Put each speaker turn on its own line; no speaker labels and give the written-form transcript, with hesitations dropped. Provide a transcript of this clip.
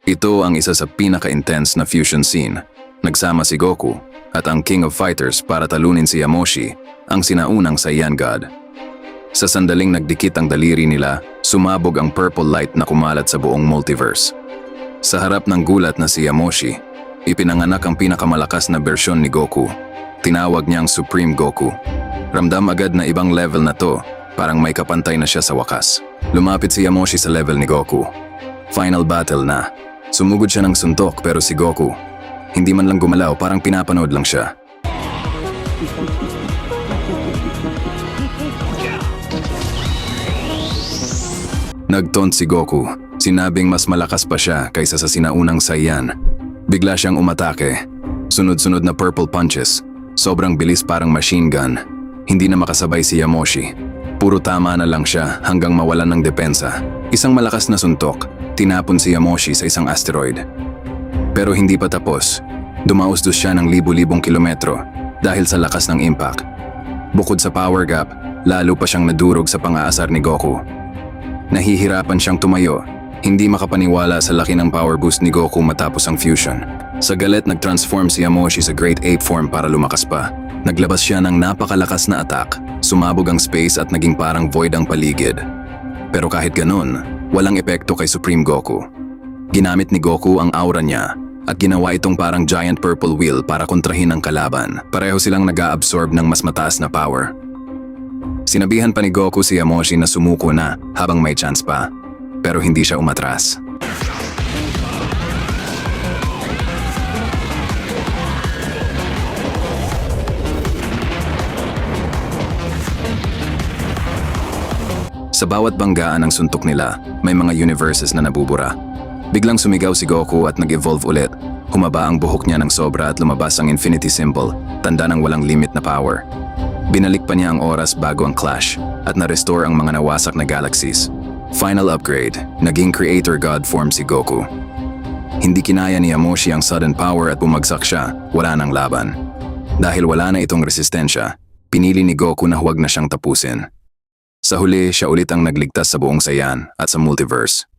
Ito ang isa sa pinaka-intense na fusion scene. Nagsama si Goku at ang King of Fighters para talunin si Yamoshi, ang sinaunang Saiyan God. Sa sandaling nagdikit ang daliri nila, sumabog ang purple light na kumalat sa buong multiverse. Sa harap ng gulat na si Yamoshi, ipinanganak ang pinakamalakas na bersyon ni Goku. Tinawag niyang Supreme Goku. Ramdam agad na ibang level na to, parang may kapantay na siya sa wakas. Lumapit si Yamoshi sa level ni Goku. Final battle na. Sumugod siya ng suntok pero si Goku, hindi man lang gumalaw, parang pinapanood lang siya. Nagtaunt si Goku, sinabing mas malakas pa siya kaysa sa sinaunang Saiyan. Bigla siyang umatake. Sunod-sunod na purple punches. Sobrang bilis parang machine gun. Hindi na makasabay si Yamoshi. Puro tama na lang siya hanggang mawalan ng depensa. Isang malakas na suntok, tinapon si Yamoshi sa isang asteroid. Pero hindi pa tapos. Dumausdos siya ng libu-libong kilometro dahil sa lakas ng impact. Bukod sa power gap, lalo pa siyang nadurog sa pang-aasar ni Goku. Nahihirapan siyang tumayo, hindi makapaniwala sa laki ng power boost ni Goku matapos ang fusion. Sa galit nag-transform si Yamoshi sa Great Ape form para lumakas pa. Naglabas siya ng napakalakas na attack, sumabog ang space at naging parang void ang paligid. Pero kahit ganun, walang epekto kay Supreme Goku. Ginamit ni Goku ang aura niya at ginawa itong parang giant purple wheel para kontrahin ang kalaban. Pareho silang nag-a-absorb ng mas mataas na power. Sinabihan pa ni Goku si Yamoshi na sumuko na habang may chance pa, pero hindi siya umatras. Sa bawat banggaan ng suntok nila, may mga universes na nabubura. Biglang sumigaw si Goku at nag-evolve ulit. Humaba ang buhok niya ng sobra at lumabas ang infinity symbol, tanda ng walang limit na power. Binalik pa niya ang oras bago ang clash at na-restore ang mga nawasak na galaxies. Final upgrade, naging creator god form si Goku. Hindi kinaya ni Yamoshi ang sudden power at bumagsak siya, wala nang laban. Dahil wala na itong resistensya, pinili ni Goku na huwag na siyang tapusin. Sa huli, siya ulit ang nagligtas sa buong Saiyan at sa multiverse.